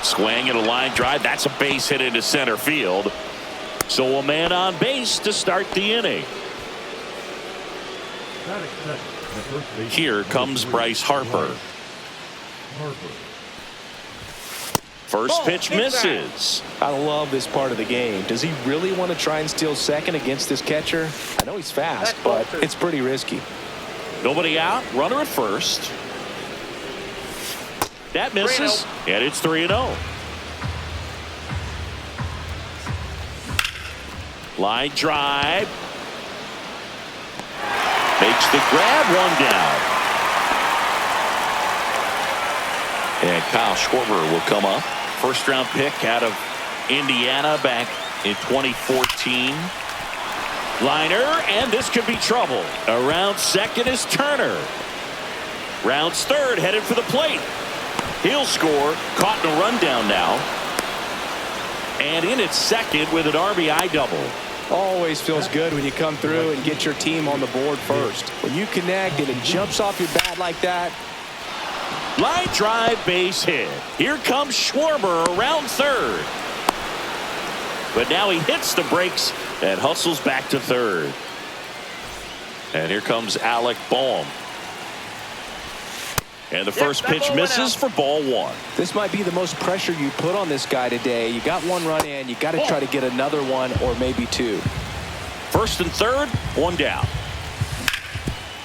Swing and a line drive. That's a base hit into center field. So a man on base to start the inning. Here comes Bryce Harper. First pitch misses. I love this part of the game. Does he really want to try and steal second against this catcher? I know he's fast, but it's pretty risky. Nobody out. Runner at first. That misses. And it's 3-0. Line drive. Makes the grab, one down. And Kyle Schwarber will come up. First round pick out of Indiana back in 2014. Liner, and this could be trouble. Around second is Turner. Rounds third, headed for the plate. He'll score. Caught in a rundown now. And in at second with an RBI double. Always feels good when you come through and get your team on the board first. When you connect and it jumps off your bat like that. Line drive, base hit. Here comes Schwarber around third. But now he hits the brakes and hustles back to third. And here comes Alec Boehm. And the first pitch misses for ball one. This might be the most pressure you put on this guy today. You got one run in. You got to try to get another one or maybe two. First and third, one down.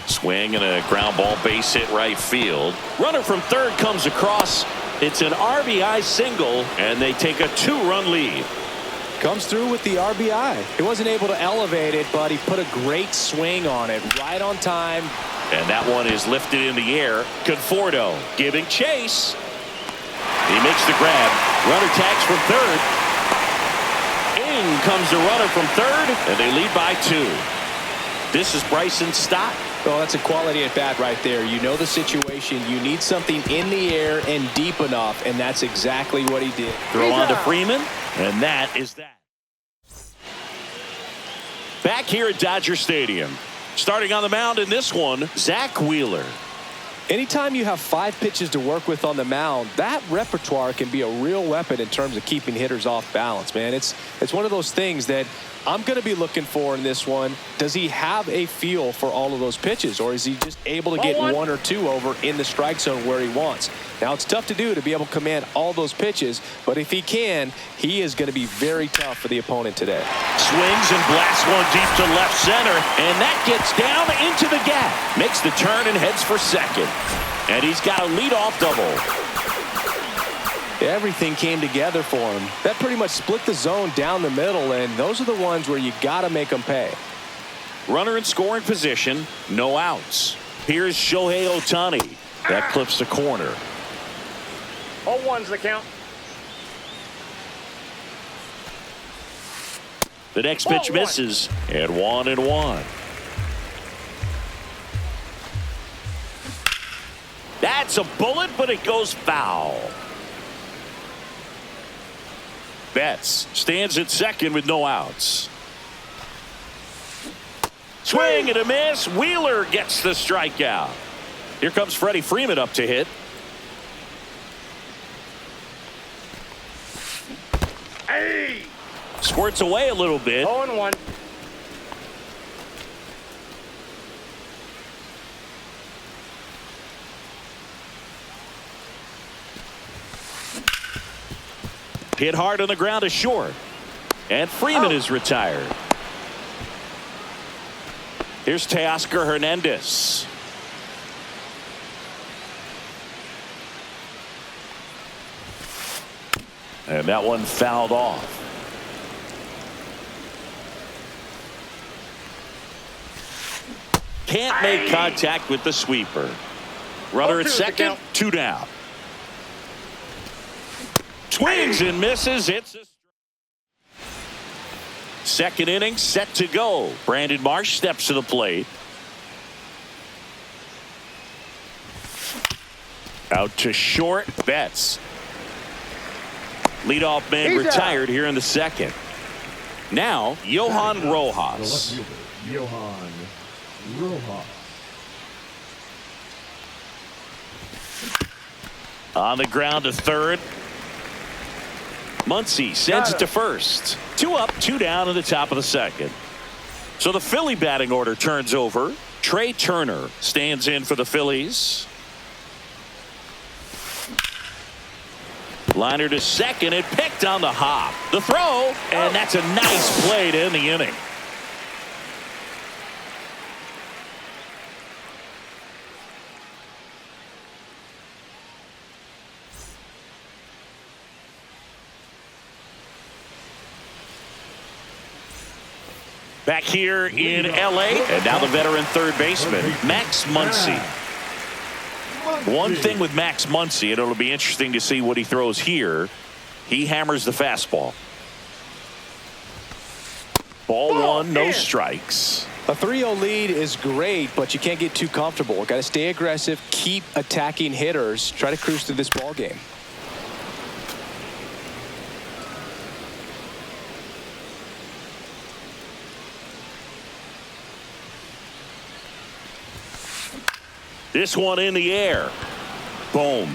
Swing and a ground ball, base hit right field. Runner from third comes across. It's an RBI single, and they take a 2-run lead. Comes through with the RBI. He wasn't able to elevate it, but he put a great swing on it right on time. And that one is lifted in the air. Conforto giving chase. He makes the grab. Runner tags from third. In comes the runner from third, and they lead by 2. This is Bryson Stott. Well, that's a quality at bat right there. You know the situation. You need something in the air and deep enough, and that's exactly what he did. Throw on to Freeman, and that is that. Back here at Dodger Stadium. Starting on the mound in this one, Zach Wheeler. Anytime you have 5 pitches to work with on the mound, that repertoire can be a real weapon in terms of keeping hitters off balance, man. It's one of those things that I'm going to be looking for in this one. Does he have a feel for all of those pitches, or is he just able to get one or two over in the strike zone where he wants? Now, it's tough to do to be able to command all those pitches, but if he can, he is going to be very tough for the opponent today. Swings and blasts one deep to left center, and that gets down into the gap. Makes the turn and heads for second. And he's got a leadoff double. Everything came together for him. That pretty much split the zone down the middle, and those are the ones where you got to make them pay. Runner in scoring position, no outs. Here's Shohei Ohtani. That clips the corner. 0-1's the count. The next pitch misses, and 1-1. That's a bullet, but it goes foul. Betts stands at second with no outs. Swing and a miss. Wheeler gets the strikeout. Here comes Freddie Freeman up to hit. Hey! Squirts away a little bit. 0-1. Hit hard on the ground is short. And Freeman is retired. Here's Teoscar Hernandez. And that one fouled off. Can't make contact with the sweeper. Runner at second, 2 down. Swings and misses. It's a second inning set to go. Brandon Marsh steps to the plate. Out to short. Betts. Leadoff man retired here in the second. Now, Johan Rojas. Johan Rojas. On the ground to third. Muncy sends it to first. 2 up, 2 down in the top of the second. So the Philly batting order turns over. Trey Turner stands in for the Phillies. Liner to second and picked on the hop. The throw, and that's a nice play to end the inning. Back here in L.A. and now the veteran third baseman, Max Muncy. One thing with Max Muncy, and it'll be interesting to see what he throws here. He hammers the fastball. Ball one, no strikes. A 3-0 lead is great, but you can't get too comfortable. Got to stay aggressive, keep attacking hitters, try to cruise through this ball game. This one in the air. Boom.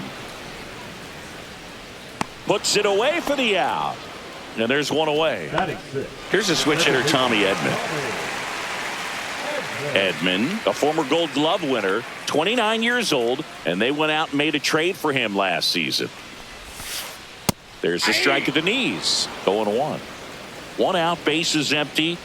Puts it away for the out. And there's one away. Here's a switch hitter, Tommy Edman. Edman, a former Gold Glove winner, 29 years old, and they went out and made a trade for him last season. There's a strike at the knees. 0-1. 1 out, bases empty.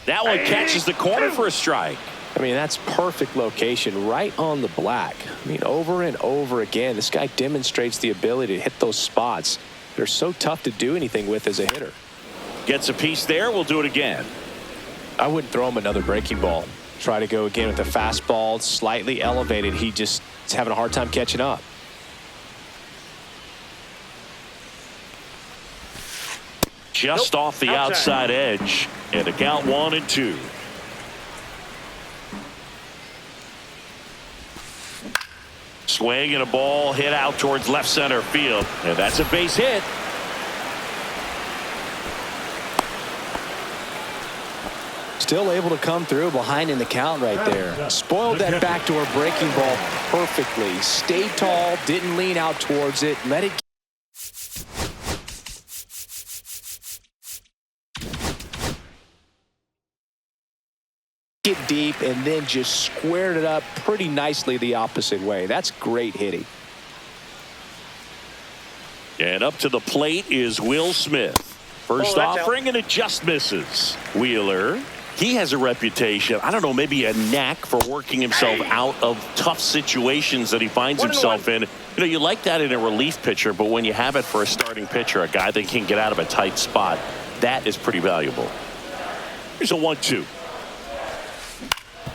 That one catches the corner for a strike. I mean, that's perfect location, right on the black. I mean, over and over again, this guy demonstrates the ability to hit those spots. They're so tough to do anything with as a hitter. Gets a piece there. We'll do it again. I wouldn't throw him another breaking ball. Try to go again with a fastball, slightly elevated. He just is having a hard time catching up. Just off the outside edge, and a count 1-2. Swing and a ball hit out towards left center field, and that's a base hit. Still able to come through behind in the count right there. Spoiled that backdoor breaking ball perfectly. Stayed tall, didn't lean out towards it, let it get deep, and then just squared it up pretty nicely the opposite way. That's great hitting. And up to the plate is Will Smith. First offering, and it just misses. Wheeler, he has a reputation, I don't know, maybe a knack for working himself out of tough situations that he finds himself in. You know, you like that in a relief pitcher, but when you have it for a starting pitcher, a guy that can get out of a tight spot, that is pretty valuable. Here's a 1-2.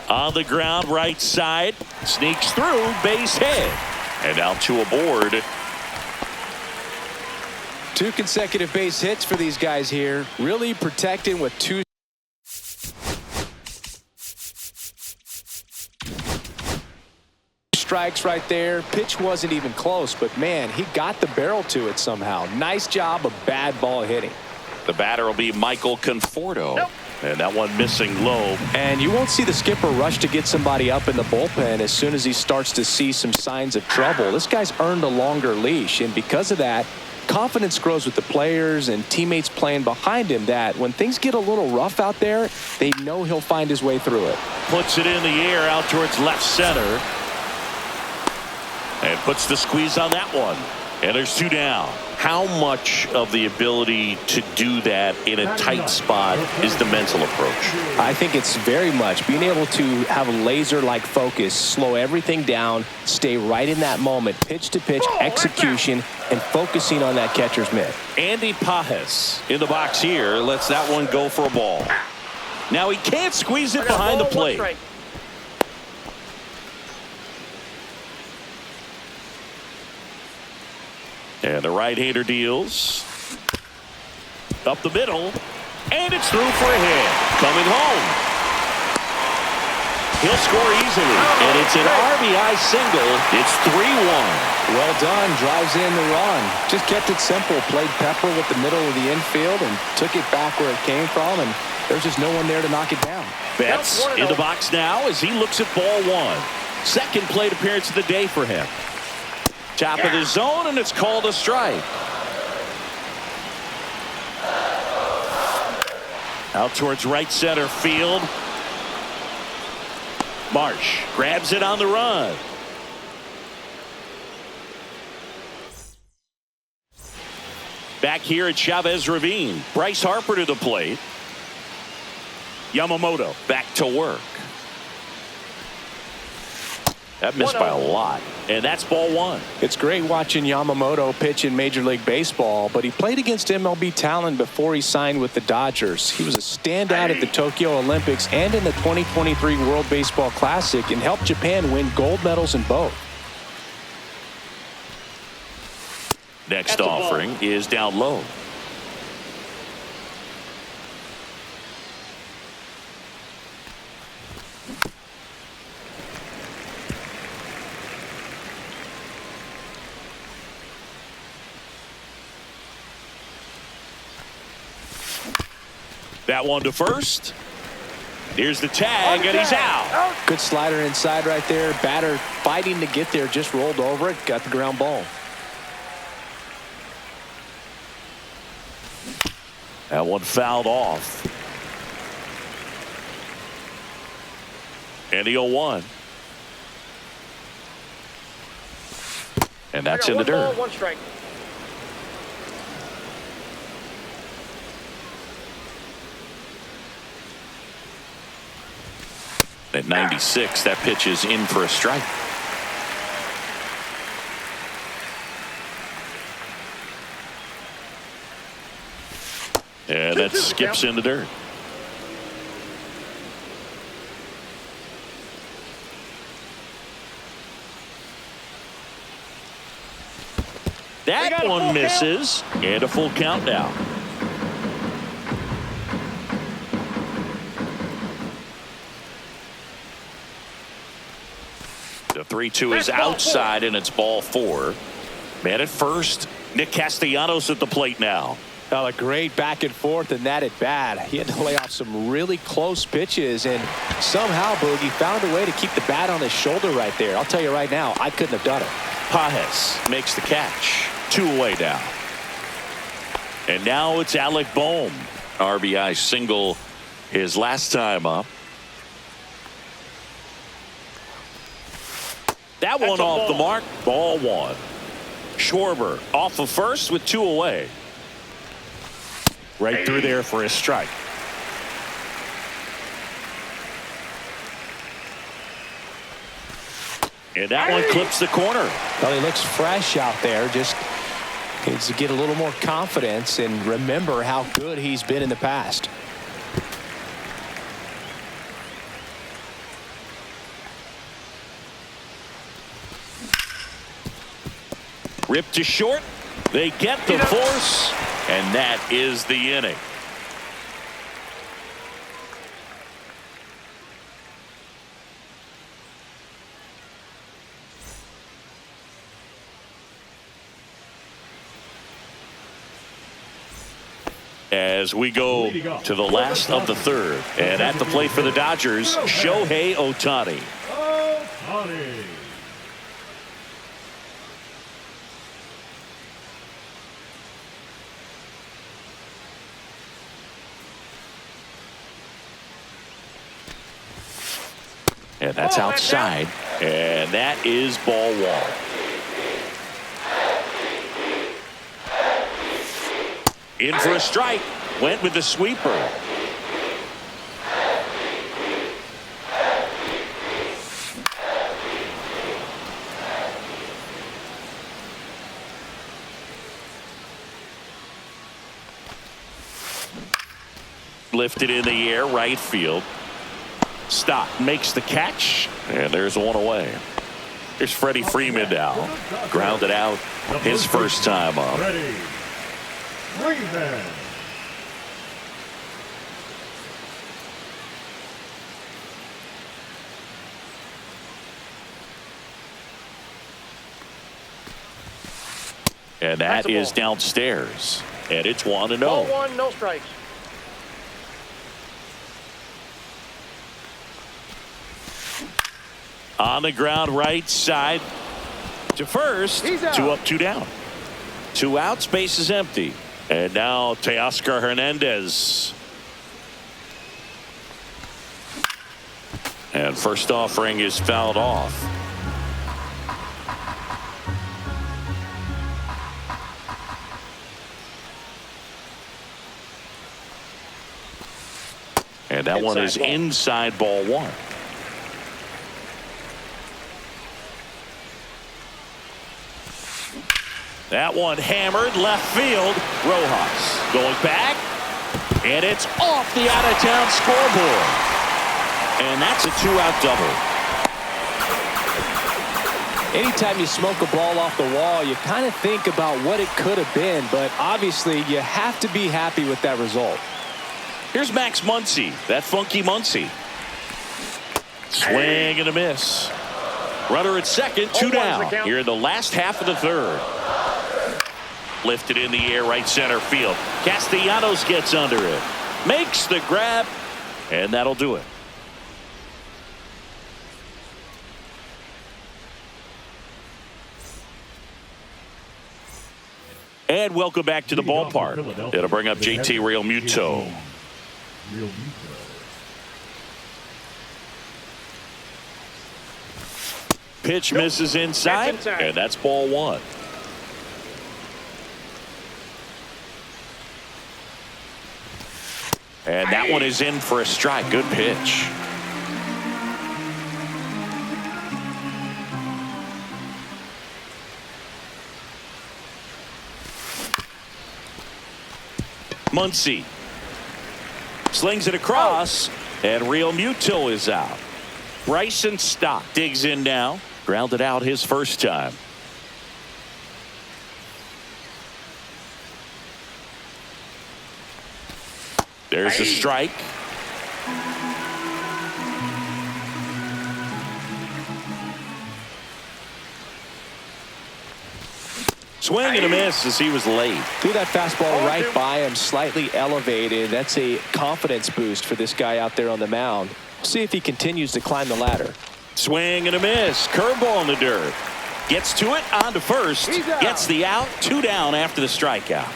On the ground, right side, sneaks through, base hit, and now 2 aboard. 2 consecutive base hits for these guys here. Really protecting with 2 strikes right there. Pitch wasn't even close, but man, he got the barrel to it somehow. Nice job of bad ball hitting. The batter will be Michael Conforto. Nope. And that one missing low. And you won't see the skipper rush to get somebody up in the bullpen as soon as he starts to see some signs of trouble. This guy's earned a longer leash, and because of that, confidence grows with the players and teammates playing behind him, that when things get a little rough out there, they know he'll find his way through it. Puts it in the air out towards left center. And puts the squeeze on that one. And there's 2 down. How much of the ability to do that in a tight spot is the mental approach? I think it's very much being able to have a laser-like focus, slow everything down, stay right in that moment, pitch to pitch, execution, and focusing on that catcher's mitt. Andy Pajes in the box here lets that one go for a ball. Now he can't squeeze it behind the plate. And the right-hander deals. Up the middle. And it's through for a hit. Coming home. He'll score easily. And it's an RBI single. It's 3-1. Well done. Drives in the run. Just kept it simple. Played pepper with the middle of the infield and took it back where it came from. And there's just no one there to knock it down. Betts in the box now as he looks at ball 1. Second plate appearance of the day for him. Top of the zone, and it's called a strike. Out towards right center field. Marsh grabs it on the run. Back here at Chavez Ravine, Bryce Harper to the plate. Yamamoto back to work. That missed by a lot, and that's ball one. It's great watching Yamamoto pitch in Major League Baseball, but he played against MLB talent before he signed with the Dodgers. He was a standout at the Tokyo Olympics and in the 2023 World Baseball Classic and helped Japan win gold medals in both. Next offering is down low. That one to first. Here's the tag, and he's out. Good slider inside right there. Batter fighting to get there, just rolled over it, got the ground ball. That one fouled off. And the 0-1. And that's in the dirt. 1 strike. At 96, that pitch is in for a strike. And that skips in the dirt. That one misses, and a full count now. The 3-2 is outside, and it's ball 4. Man at first. Nick Castellanos at the plate now. A great back and forth in that at bat. He had to lay off some really close pitches, and somehow Boogie found a way to keep the bat on his shoulder right there. I'll tell you right now, I couldn't have done it. Pages makes the catch. 2 away now. And now it's Alec Bohm. RBI single his last time up. That one off the mark. Ball 1. Schwarber off of first with 2 away. Right through there for a strike. And that one clips the corner. Well, he looks fresh out there. Just needs to get a little more confidence and remember how good he's been in the past. Ripped to short. They get the force, and that is the inning. As we go to the last of the third, and at the plate for the Dodgers, Shohei Ohtani. And that's outside, and that is ball 1. In for a strike. Went with the sweeper. Lifted in the air, right field. Stop, makes the catch, and there's 1 away. Here's Freddie Freeman now. Grounded out his first time up. And that is downstairs. And it's 1-0. Ball 1, no strikes. On the ground right side. To first. Two up, two down. Two outs, base is empty. And now Teoscar Hernandez. And first offering is fouled off. And that one is inside, ball one. That one hammered left field. Rojas going back. And it's off the out-of-town scoreboard. And that's a two-out double. Anytime you smoke a ball off the wall, you kind of think about what it could have been. But obviously, you have to be happy with that result. Here's Max Muncy, that funky Muncy. Swing and a miss. Runner at second, two down. Here in the last half of the third. Lifted in the air, right center field. Castellanos gets under it. Makes the grab, and that'll do it. And welcome back to the ballpark. It'll bring up JT Realmuto. Pitch misses inside, and that's ball one. And that one is in for a strike. Good pitch. Muncy slings it across, and Realmuto is out. Bryson Stott digs in now. Grounded out his first time. There's a strike. Swing and a miss as he was late. Threw that fastball right by him, slightly elevated. That's a confidence boost for this guy out there on the mound. See if he continues to climb the ladder. Swing and a miss. Curveball in the dirt. Gets to it, on to first. Gets the out. Two down after the strikeout.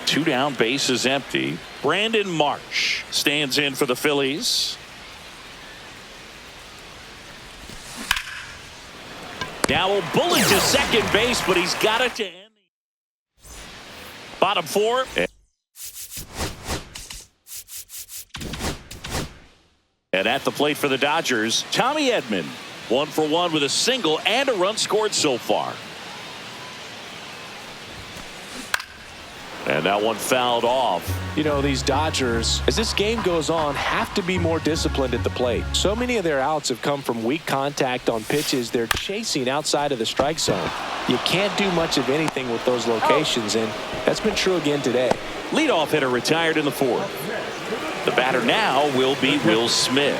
Two down, base is empty. Brandon Marsh stands in for the Phillies. Now a bullet to second base, but he's got it to end. Bottom four. And at the plate for the Dodgers, Tommy Edman. 1 for 1 with a single and a run scored so far. And that one fouled off. You know, these Dodgers, as this game goes on, have to be more disciplined at the plate. So many of their outs have come from weak contact on pitches they're chasing outside of the strike zone. You can't do much of anything with those locations, and that's been true again today. Leadoff hitter retired in the fourth. The batter now will be Will Smith.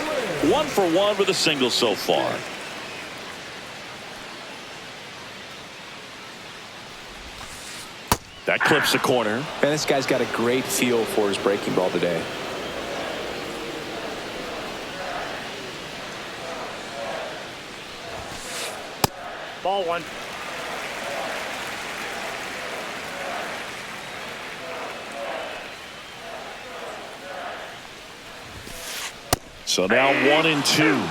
1 for 1 with a single so far. That clips the corner. And this guy's got a great feel for his breaking ball today. Ball one. So now 1 and 2.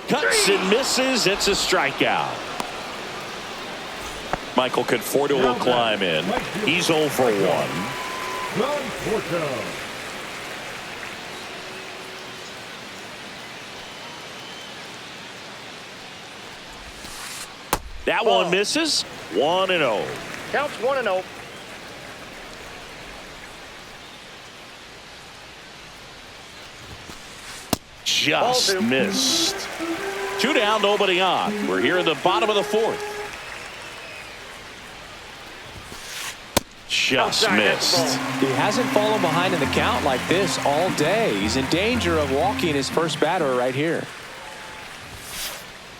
Cuts and misses. It's a strikeout. Michael Conforto will climb in. He's 0 for 1. That one misses. 1 and 0. Counts 1 and 0. Just missed. 2 down, nobody on. We're here in the bottom of the fourth. Just missed. He hasn't fallen behind in the count like this all day. He's in danger of walking his first batter right here.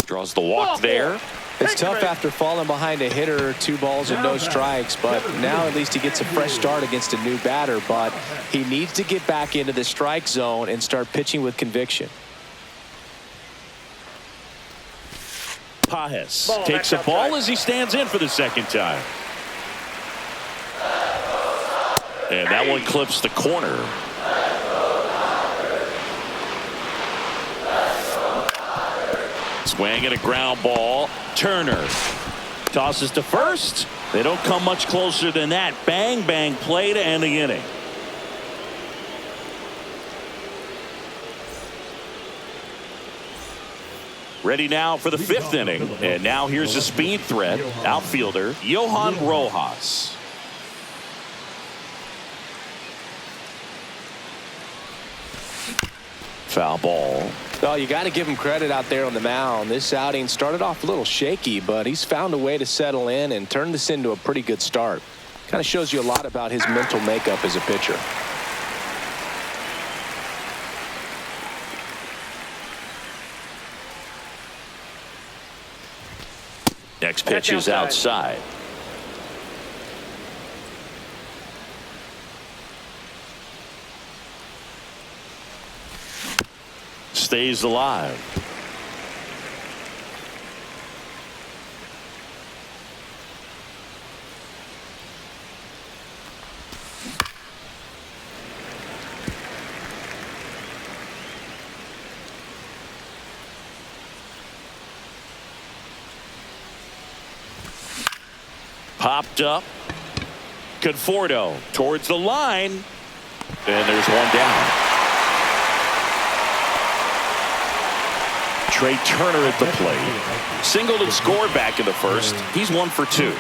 Draws the walk there. It's tough after falling behind a hitter, 2 balls and no strikes, but now at least he gets a fresh start against a new batter. But he needs to get back into the strike zone and start pitching with conviction. Pajes takes a ball as he stands in for the second time. And that one clips the corner. Swing and a ground ball. Turner tosses to first. They don't come much closer than that. Bang, bang play to end the inning. Ready now for the 5th inning. And now here's a speed threat. Outfielder Johan Rojas. Foul ball. Well, you got to give him credit out there on the mound. This outing started off a little shaky, but he's found a way to settle in and turn this into a pretty good start. Kind of shows you a lot about his mental makeup as a pitcher. Next pitch is outside. Stays alive. Popped up. Conforto towards the line. And there's one down. Trey Turner at the plate. Singled and scored back in the first. He's 1 for 2.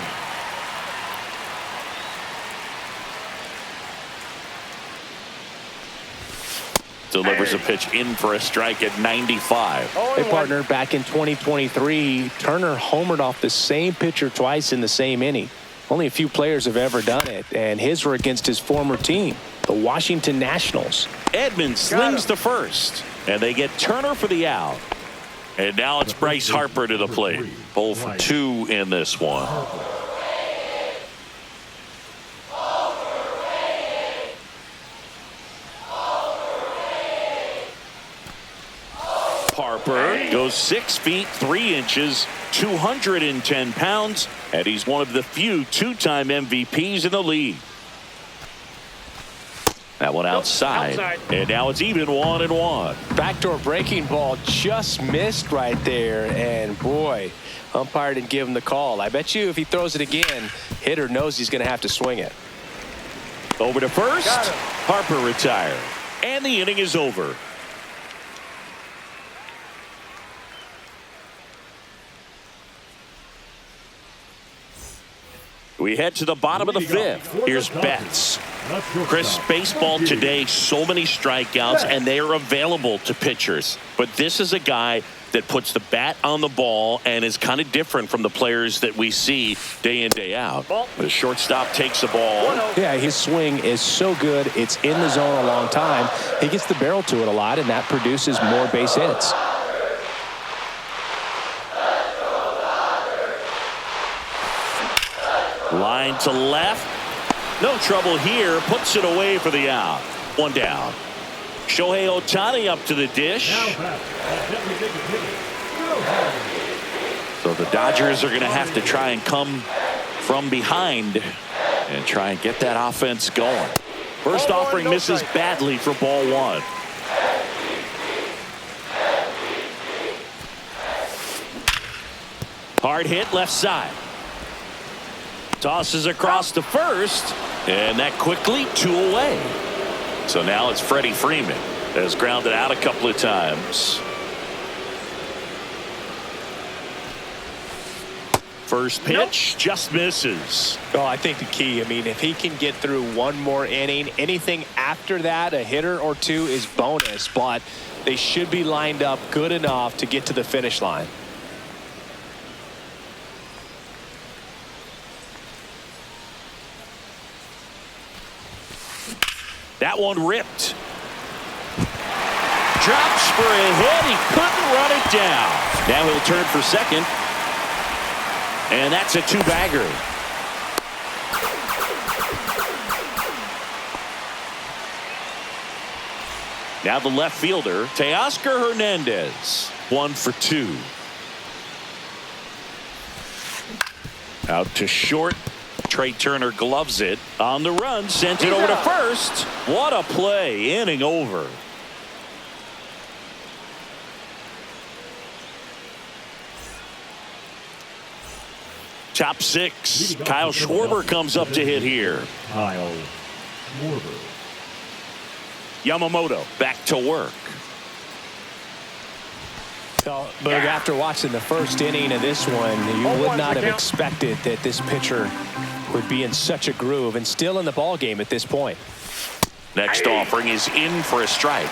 Delivers a pitch in for a strike at 95. Hey, partner, back in 2023, Turner homered off the same pitcher twice in the same inning. Only a few players have ever done it, and his were against his former team, the Washington Nationals. Edmonds slings to first, and they get Turner for the out. And now it's Bryce Harper to the plate. 0 for 2 in this one. Harper goes 6 feet 3 inches, 210 pounds, and he's one of the few 2-time MVPs in the league. That one outside. And now it's even 1-1. Backdoor breaking ball just missed right there, and boy, umpire didn't give him the call. I bet you if he throws it again, hitter knows he's going to have to swing it. Over to first. Harper retired, and the inning is over. We head to the bottom of the 5th. Here's Betts. Chris, baseball today, so many strikeouts, and they are available to pitchers. But this is a guy that puts the bat on the ball and is kind of different from the players that we see day in, day out. The shortstop takes the ball. Yeah, his swing is so good. It's in the zone a long time. He gets the barrel to it a lot, and that produces more base hits. Line to left. No trouble here. Puts it away for the out. 1 down. Shohei Ohtani up to the dish. So the Dodgers are going to have to try and come from behind and try and get that offense going. First offering misses badly for ball 1. Hard hit left side. Tosses across to first, and that quickly 2 away. So now it's Freddie Freeman, has grounded out a couple of times. First pitch just misses. Oh, I think the key, I mean, if he can get through one more inning, anything after that, a hitter or 2 is bonus, but they should be lined up good enough to get to the finish line. That one ripped. Drops for a hit. He couldn't run it down. Now he'll turn for second. And that's a two-bagger. Now the left fielder, Teoscar Hernandez, 1 for 2. Out to short. Trey Turner gloves it. On the run, sent it over to first. What a play. Inning over. Top 6. Kyle Schwarber comes up to hit here. Kyle Schwarber. Yamamoto back to work. So, but after watching the first inning of this one, you would not have expected that this pitcher would be in such a groove and still in the ball game at this point. Next offering is in for a strike.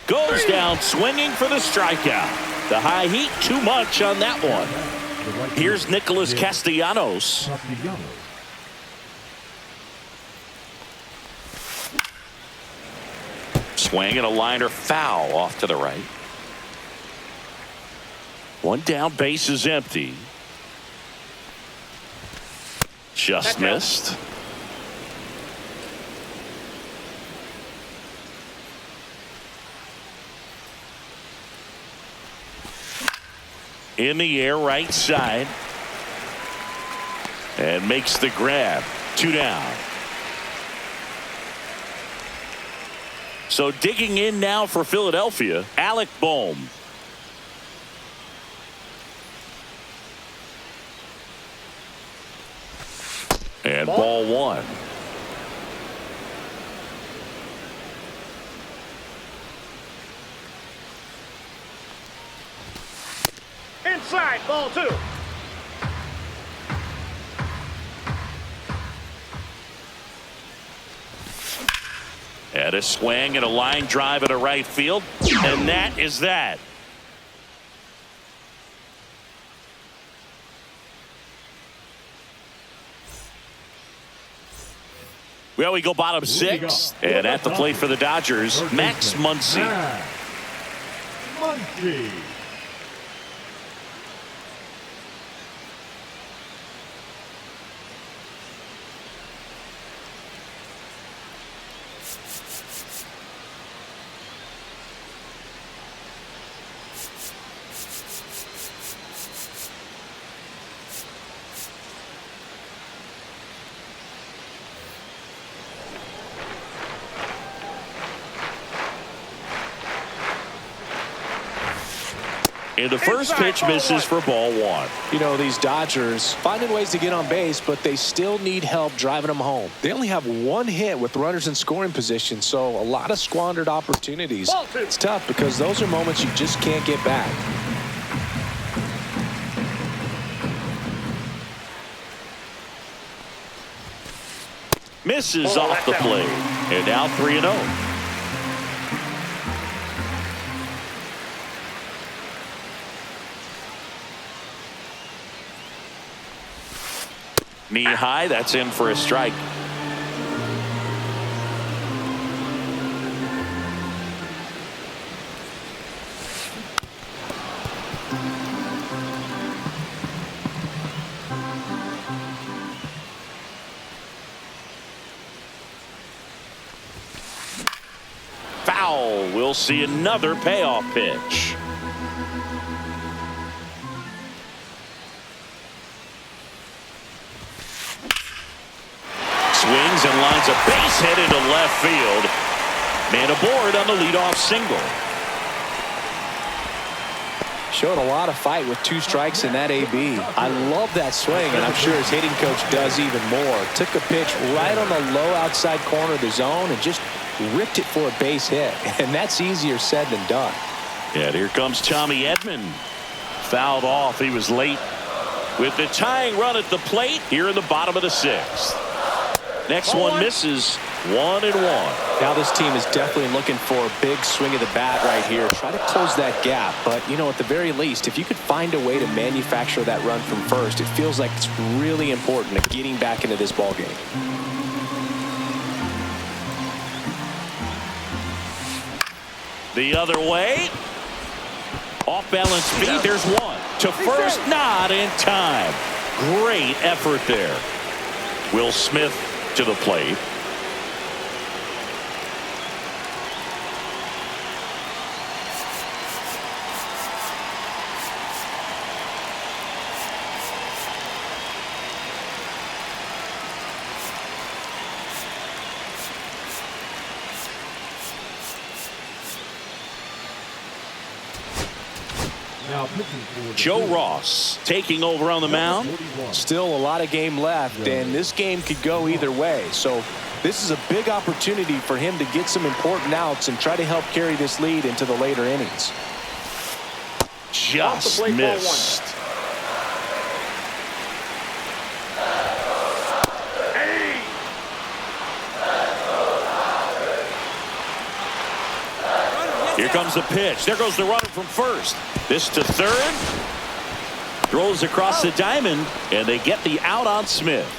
Goes down swinging for the strikeout. The high heat too much on that one. Here's Nicholas Castellanos. Swing and a liner foul off to the right. One down, base is empty. Just missed. In the air, right side. And makes the grab. 2 down. So digging in now for Philadelphia, Alec Bohm. And ball 1. Inside, ball 2. And a swing and a line drive at a right field. And that is that. Well, we go bottom 6. And at the plate for the Dodgers, Max Muncy. Muncy. And the first pitch misses for ball 1. You know, these Dodgers finding ways to get on base, but they still need help driving them home. They only have 1 hit with runners in scoring position, so a lot of squandered opportunities. It's tough because those are moments you just can't get back. Misses off the plate. And now 3-0. Knee high, that's in for a strike. Foul. We'll see another payoff pitch. Swings and lines a base hit into left field. Man aboard on the leadoff single. Showed a lot of fight with 2 strikes in that AB. I love that swing, and I'm sure his hitting coach does even more. Took a pitch right on the low outside corner of the zone and just ripped it for a base hit. And that's easier said than done. Yeah, here comes Tommy Edman. Fouled off. He was late with the tying run at the plate here in the bottom of the 6th. Next one misses. 1-1. Now this team is definitely looking for a big swing of the bat right here. Try to close that gap. But, you know, at the very least, if you could find a way to manufacture that run from first, it feels like it's really important to getting back into this ball game. The other way. Off balance feet. There's one. To first, not in time. Great effort there. Will Smith to the plate. Now pitching for the Joe Phillies, Ross taking over on the mound. 41. Still a lot of game left, and this game could go either way. So this is a big opportunity for him to get some important outs and try to help carry this lead into the later innings. Just plate, ball missed. Here comes the pitch. There goes the runner from first. This to third. Throws across the diamond, and they get the out on Smith.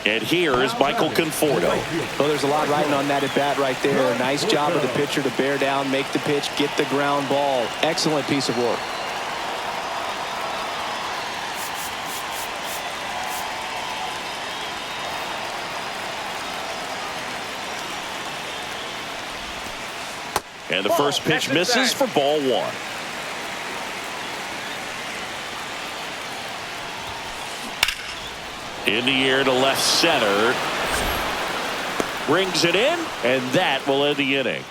And here is Michael Conforto. Well, there's a lot riding on that at bat right there. Nice job of the pitcher to bear down, make the pitch, get the ground ball. Excellent piece of work. And the first pitch misses for ball one. In the air to left center. Brings it in, and that will end the inning.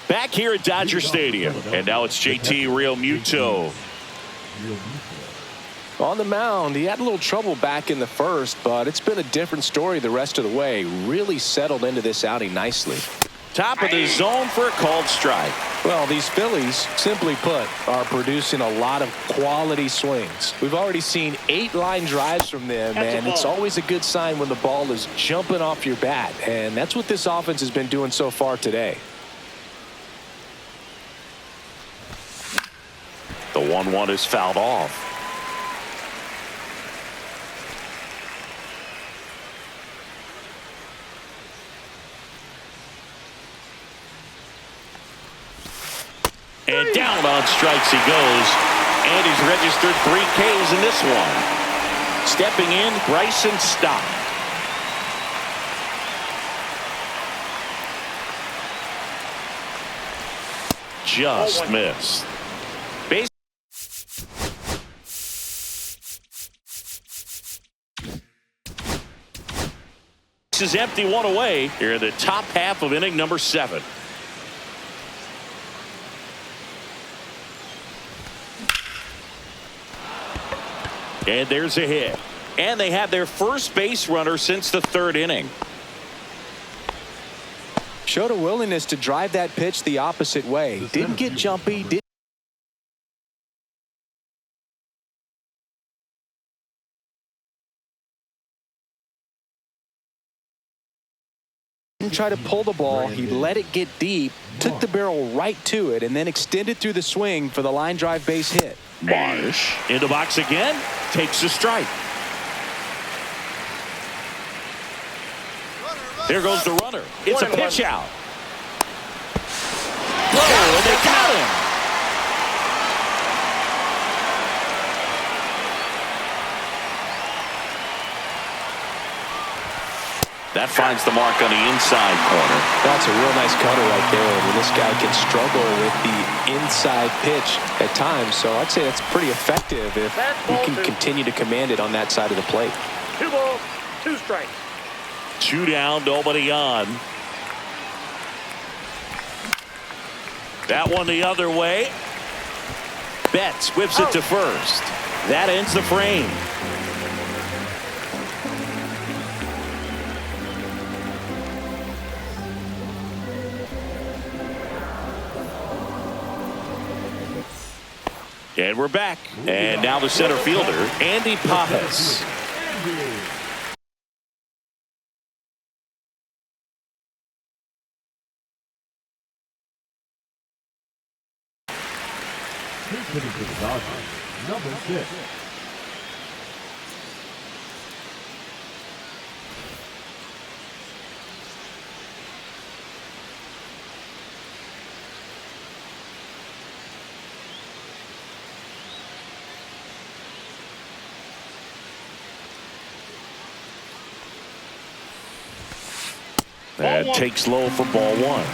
Back here at Dodger Stadium, and now it's JT Realmuto. On the mound, he had a little trouble back in the first, but it's been a different story the rest of the way. Really settled into this outing nicely. Top of the zone for a called strike. Well, these Phillies, simply put, are producing a lot of quality swings. We've already seen 8 line drives from them, and it's always a good sign when the ball is jumping off your bat, and that's what this offense has been doing so far today. The 1-1 is fouled off. And down on strikes he goes. And he's registered 3 Ks in this one. Stepping in, Bryson Stott. Just missed. Base is empty, 1 away here in the top half of inning number 7. And there's a hit. And they have their first base runner since the 3rd inning. Showed a willingness to drive that pitch the opposite way. Didn't get jumpy. Didn't try to pull the ball. He let it get deep, took the barrel right to it, and then extended through the swing for the line drive base hit. Marsh in the box again, takes a strike. There goes the runner. It's a pitch out. Whoa, and they got him. That finds the mark on the inside corner. That's a real nice cutter right there. When this guy can struggle with the inside pitch at times. So I'd say that's pretty effective if you can continue to command it on that side of the plate. 2 balls, 2 strikes. 2 down, nobody on. That one the other way. Betts whips it to first. That ends the frame. And we're back. And now the center fielder, Andy Pajas. For the Dodgers, number 6. That takes low for ball 1.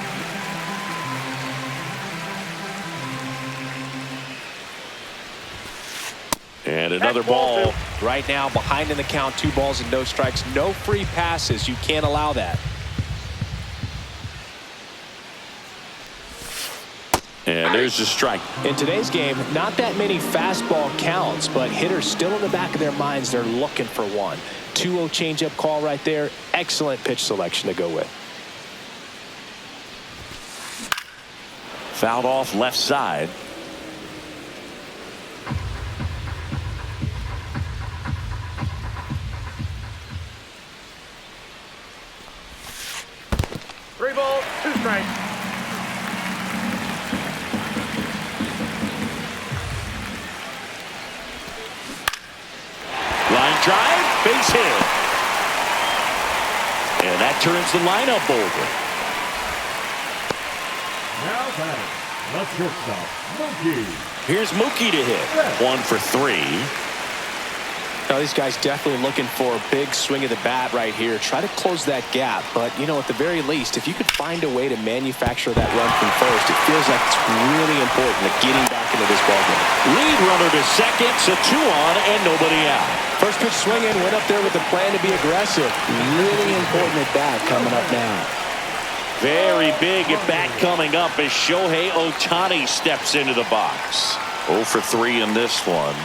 And another ball. Right now, behind in the count, 2 balls and no strikes. No free passes. You can't allow that. And there's the strike. In today's game, not that many fastball counts, but hitters still in the back of their minds, they're looking for one. 2-0 changeup call right there. Excellent pitch selection to go with. Fouled off left side. Three balls, 2 strikes. Line drive, base hit. And that turns the lineup over. Now batting, the shortstop, Mookie. Here's Mookie to hit. 1 for 3. Now, these guys definitely looking for a big swing of the bat right here. Try to close that gap. But, you know, at the very least, if you could find a way to manufacture that run from first, it feels like it's really important at getting back into this ballgame. Lead runner to second, so 2 on and nobody out. First pitch swinging, went up there with a plan to be aggressive. Really important at bat coming up now. Very big at bat coming up as Shohei Ohtani steps into the box. 0 for 3 in this one.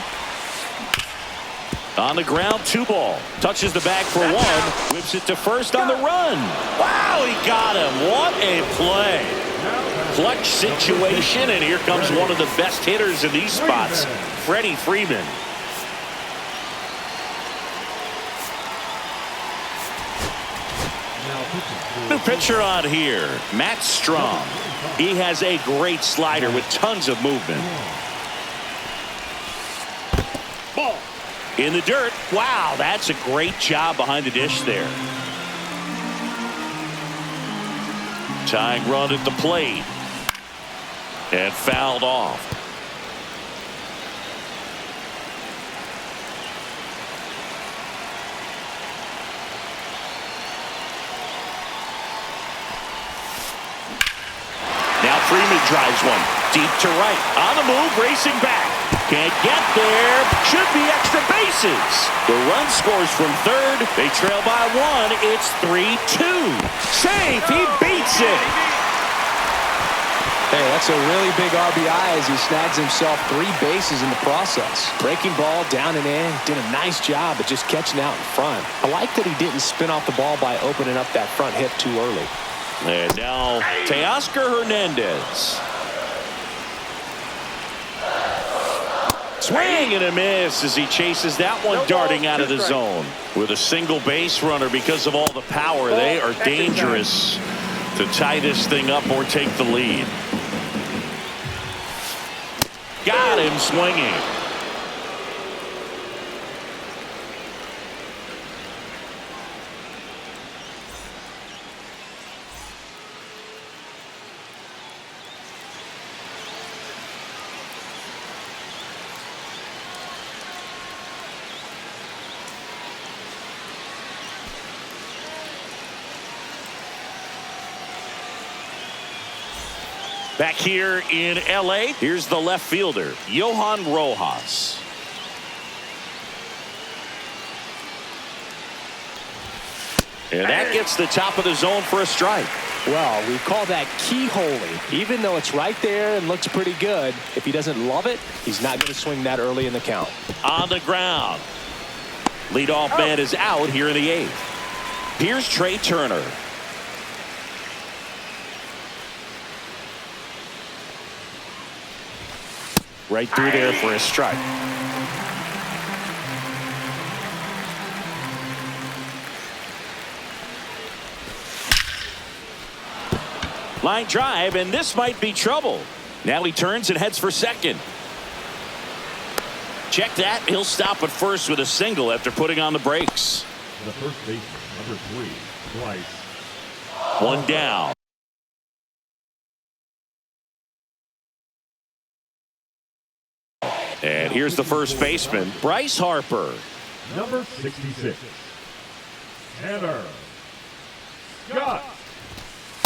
On the ground, 2 ball. Touches the bag for 1. Whips it to first on the run. Wow, he got him. What a play. Clutch situation, and here comes one of the best hitters in these spots, Freddie Freeman. New pitcher on here, Matt Strong. He has a great slider with tons of movement. Ball. In the dirt. Wow, that's a great job behind the dish there. Tying run at the plate. And fouled off. Now Freeman drives one deep to right. On the move, racing back. Can't get there. Should be extra bases. The run scores from third. They trail by 1. It's 3-2. Safe. He beats it. Hey, that's a really big RBI as he snags himself 3 bases in the process. Breaking ball down and in. Did a nice job of just catching out in front. I like that he didn't spin off the ball by opening up that front hip too early. And now Teoscar Hernandez. Swing and a miss as he chases that one darting out of the zone. With a single base runner, because of all the power, they are dangerous to tie this thing up or take the lead. Got him swinging. Back here in L.A., here's the left fielder, Johan Rojas. And that gets the top of the zone for a strike. Well, we call that keyholing. Even though it's right there and looks pretty good, if he doesn't love it, he's not going to swing that early in the count. On the ground. Leadoff man is out here in the 8th. Here's Trey Turner. Right through there for a strike. Line drive, and this might be trouble. Now he turns and heads for second. Check that. He'll stop at first with a single after putting on the brakes. The first baseman, number 3, Bryce. One down. And here's the first baseman, Bryce Harper. Number 66, Tanner Scott.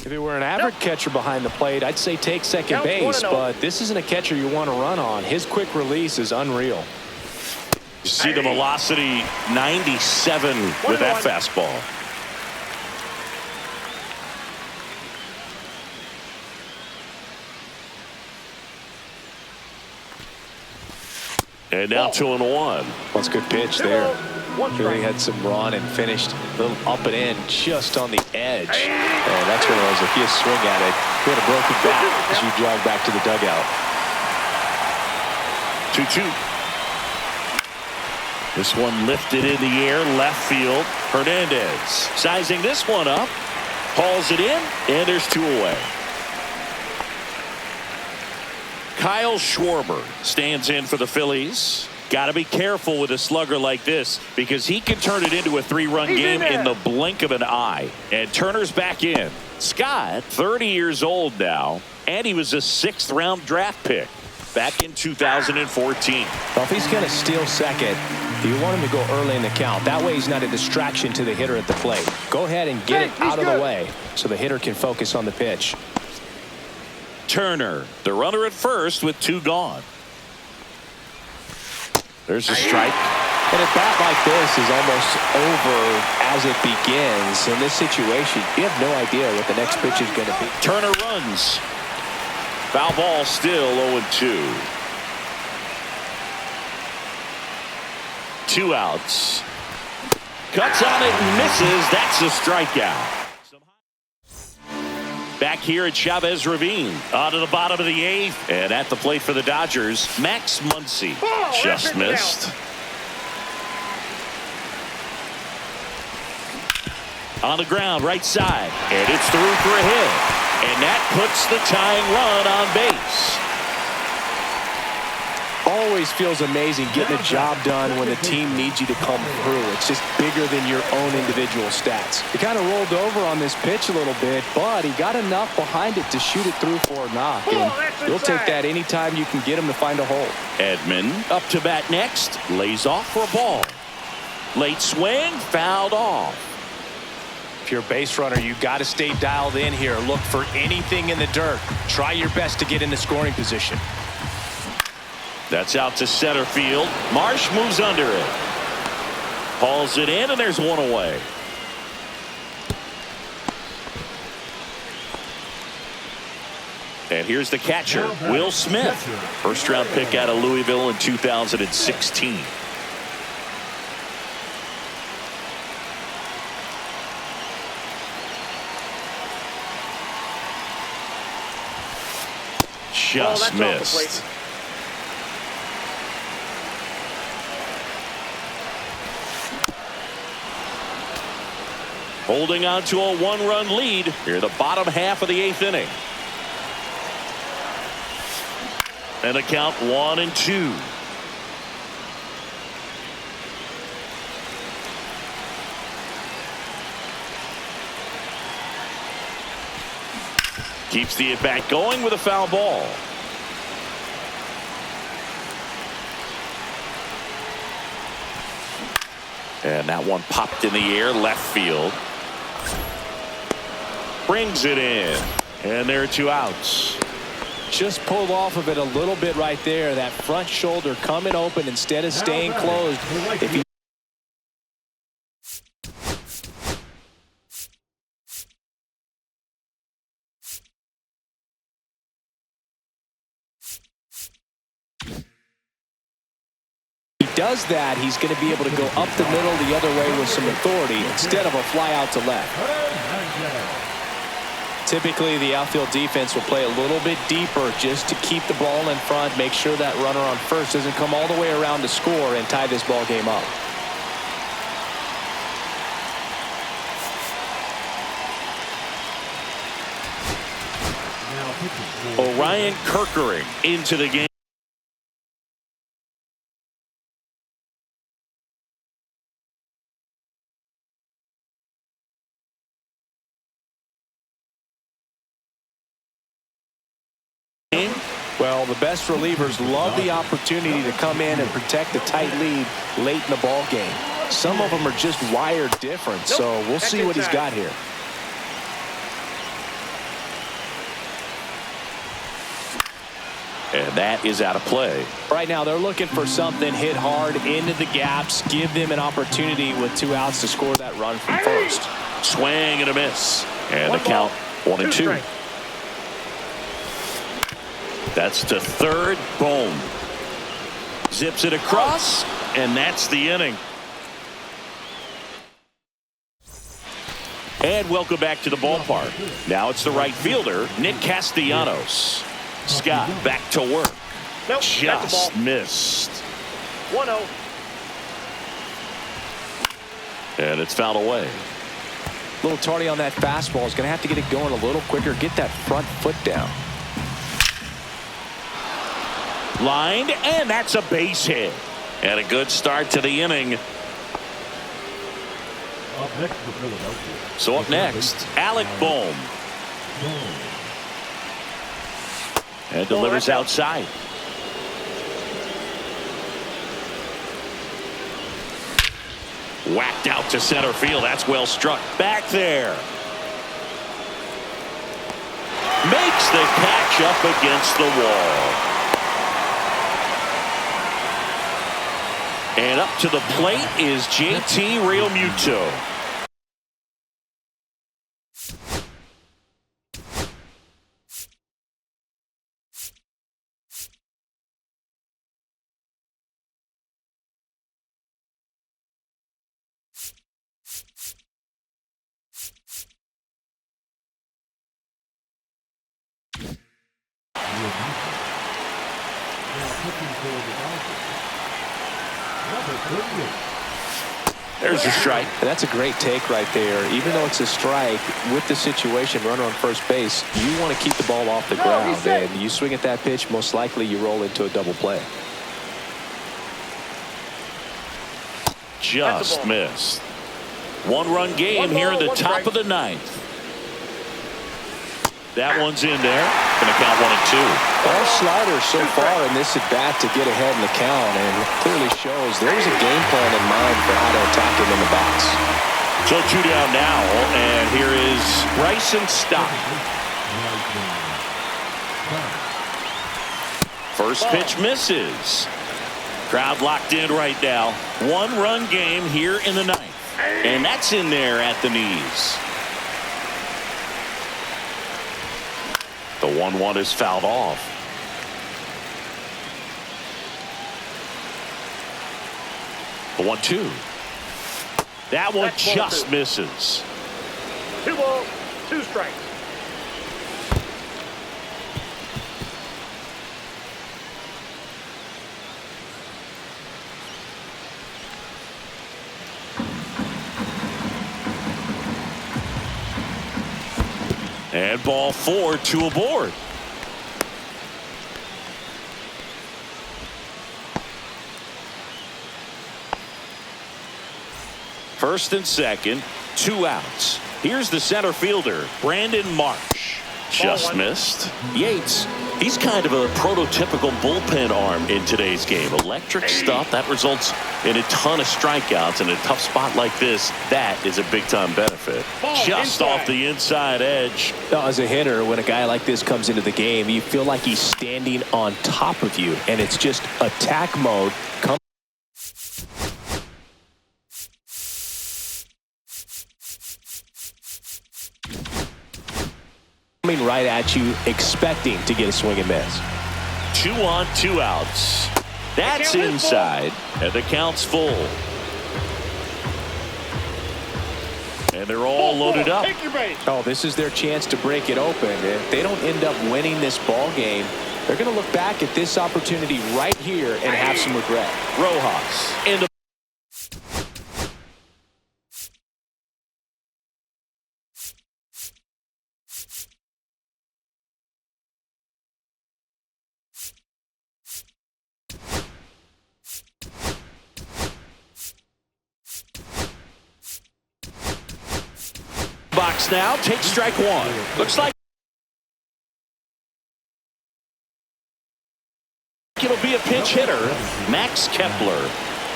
If it were an average catcher behind the plate, I'd say take second base, but this isn't a catcher you want to run on. His quick release is unreal. You see the velocity 97 with that fastball. And now 2-1. That's a good pitch there. Really had some run and finished a little up and in just on the edge. And that's what it was. If you swing at it, you had a broken back as you jog back to the dugout. 2-2. This one lifted in the air, left field. Hernandez sizing this one up, hauls it in, and there's 2 away. Kyle Schwarber stands in for the Phillies. Got to be careful with a slugger like this because he can turn it into a 3-run game in the blink of an eye. And Turner's back in. Scott, 30 years old now, and he was a 6th-round draft pick back in 2014. Well, if he's going to steal second, you want him to go early in the count. That way he's not a distraction to the hitter at the plate. Go ahead and get it out of the way so the hitter can focus on the pitch. Turner, the runner at first with 2 gone. There's a strike. And a bat like this is almost over as it begins. In this situation, you have no idea what the next pitch is going to be. Turner runs. Foul ball, still 0-2. 2 outs. Cuts on it and misses. That's a strikeout. Back here at Chavez Ravine. On to the bottom of the 8th. And at the plate for the Dodgers, Max Muncy. Just missed. On the ground, right side. And it's through for a hit. And that puts the tying run on base. Always feels amazing getting a job done when the team needs you to come through. It's just bigger than your own individual stats. He kind of rolled over on this pitch a little bit, but he got enough behind it to shoot it through for a knock. And you'll take that anytime you can get him to find a hole. Edman up to bat next. Lays off for a ball. Late swing, fouled off. If you're a base runner, you got to stay dialed in here. Look for anything in the dirt. Try your best to get in the scoring position. That's out to center field. Marsh moves under it. Hauls it in, and there's 1 away. And here's the catcher, Will Smith. First-round pick out of Louisville in 2016. Just missed. Holding on to a 1-run lead here, the bottom half of the 8th inning. And a count 1-2. Keeps the at-bat going with a foul ball. And that one popped in the air, left field. Brings it in. And there are 2 outs. Just pulled off of it a little bit right there. That front shoulder coming open instead of staying closed. If he does that, he's going to be able to go up the middle the other way with some authority instead of a fly out to left. Typically, the outfield defense will play a little bit deeper just to keep the ball in front, make sure that runner on first doesn't come all the way around to score and tie this ball game up. Orion Kerkering into the game. Well, the best relievers love the opportunity to come in and protect a tight lead late in the ball game. Some of them are just wired different, so we'll see what he's got here. And that is out of play. Right now, they're looking for something hit hard into the gaps, give them an opportunity with 2 outs to score that run from first. Swing and a miss. And the count 1-2. That's to third. Boom. Zips it across, and that's the inning. And welcome back to the ballpark. Now it's the right fielder, Nick Castellanos. Scott back to work. Nope, just missed. 1-0. And it's fouled away. A little tardy on that fastball. Is going to have to get it going a little quicker. Get that front foot down. Lined, and that's a base hit. And a good start to the inning. Up next for Philadelphia. So up next, Alec Bohm. And delivers outside. Whacked out to center field. That's well struck. Back there. Makes the catch up against the wall. And up to the plate is JT Realmuto. There's a strike. That's a great take right there. Even though it's a strike, with the situation, runner on first base, you want to keep the ball off the ground. And you swing at that pitch, most likely you roll into a double play. Just missed. 1-run game here in the top of the 9th. That one's in there. Going to count 1-2. All sliders so far in this at bat to get ahead in the count, and clearly shows there's a game plan in mind for how to attack him in the box. So 2 down now, and here is Bryson Stott. First pitch misses. Crowd locked in right now. 1-run game here in the 9th, and that's in there at the knees. The 1-1 is fouled off. The 1-2. That one just misses. 2 balls, 2 strikes. And ball 4, 2 aboard. First and second, 2 outs. Here's the center fielder, Brandon Marsh. Just missed. Yates, he's kind of a prototypical bullpen arm in today's game. Electric stuff that results in a ton of strikeouts in a tough spot like this. That is a big-time benefit. Just off the inside edge. As a hitter, when a guy like this comes into the game, you feel like he's standing on top of you, and it's just attack mode. Coming right at you, expecting to get a swing and miss. 2 on, 2 outs. That's inside, and the count's full. And they're all loaded up. Oh, this is their chance to break it open. If they don't end up winning this ball game, they're going to look back at this opportunity right here and have some regret. Rojas in the box now. Take strike 1. Looks like pinch hitter, Max Kepler.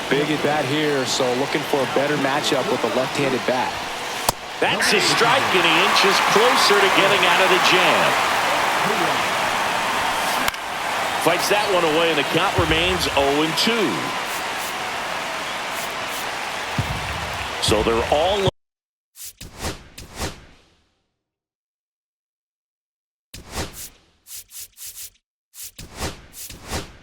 Big at bat here, so looking for a better matchup with a left-handed bat. That's a strike, and he inches closer to getting out of the jam. Fights that one away, and the count remains 0-2. So they're all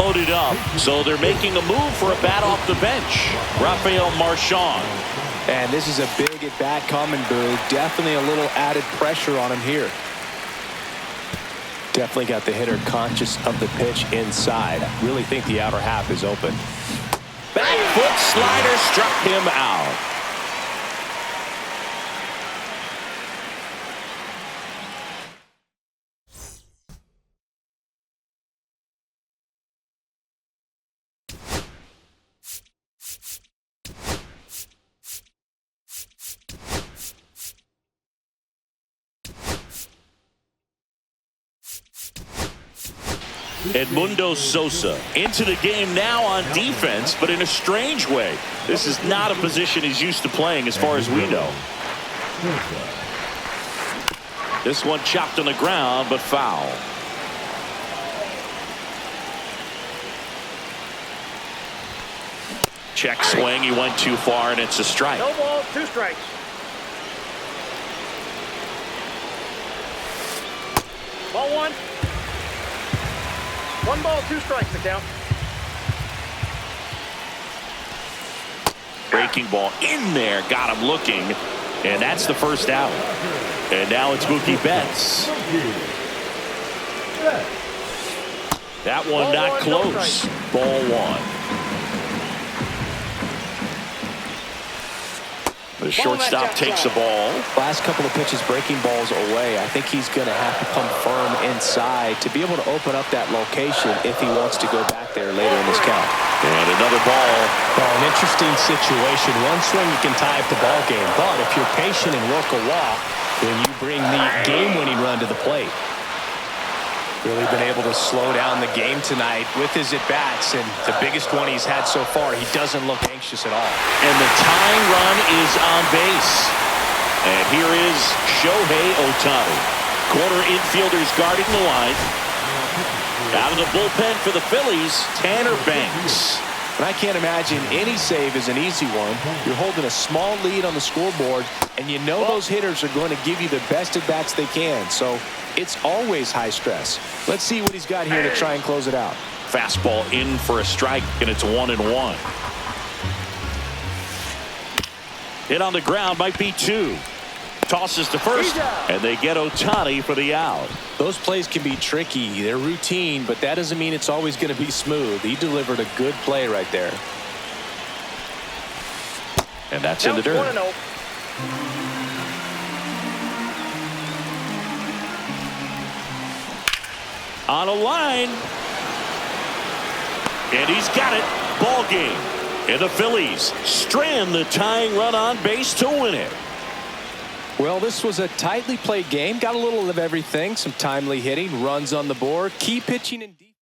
loaded up. So they're making a move for a bat off the bench. Rafael Marchand. And this is a big at bat coming, Boo. Definitely a little added pressure on him here. Definitely got the hitter conscious of the pitch inside. I really think the outer half is open. Back foot slider struck him out. Edmundo Sosa into the game now on defense, but in a strange way. This is not a position he's used to playing as far as we know. This one chopped on the ground, but foul. Check swing. He went too far, and it's a strike. No ball, 2 strikes. Ball 1. 1 ball, 2 strikes the count. Breaking ball in there, got him looking, and that's the first out. And now it's Mookie Betts. That one not close. Ball 1. The shortstop takes the ball. Last couple of pitches breaking balls away. I think he's going to have to come firm inside to be able to open up that location if he wants to go back there later in this count. And another ball. Well, an interesting situation. One swing you can tie up the ball game, but if you're patient and work a walk, then you bring the game-winning run to the plate. Really been able to slow down the game tonight with his at-bats, and the biggest one he's had so far. He doesn't look anxious at all. And the tying run is on base. And here is Shohei Ohtani. Corner infielders guarding the line. Out of the bullpen for the Phillies, Tanner Banks. And I can't imagine any save is an easy one. You're holding a small lead on the scoreboard, and you know those hitters are going to give you the best at-bats they can. So it's always high stress. Let's see what he's got here to try and close it out. Fastball in for a strike, and it's 1-1. Hit on the ground, might be 2. Tosses to first, and they get Ohtani for the out. Those plays can be tricky. They're routine, but that doesn't mean it's always going to be smooth. He delivered a good play right there. And that's in the dirt. 1-0. On a line. And he's got it. Ball game. And the Phillies strand the tying run on base to win it. Well, this was a tightly played game. Got a little of everything. Some timely hitting, runs on the board, key pitching and defense.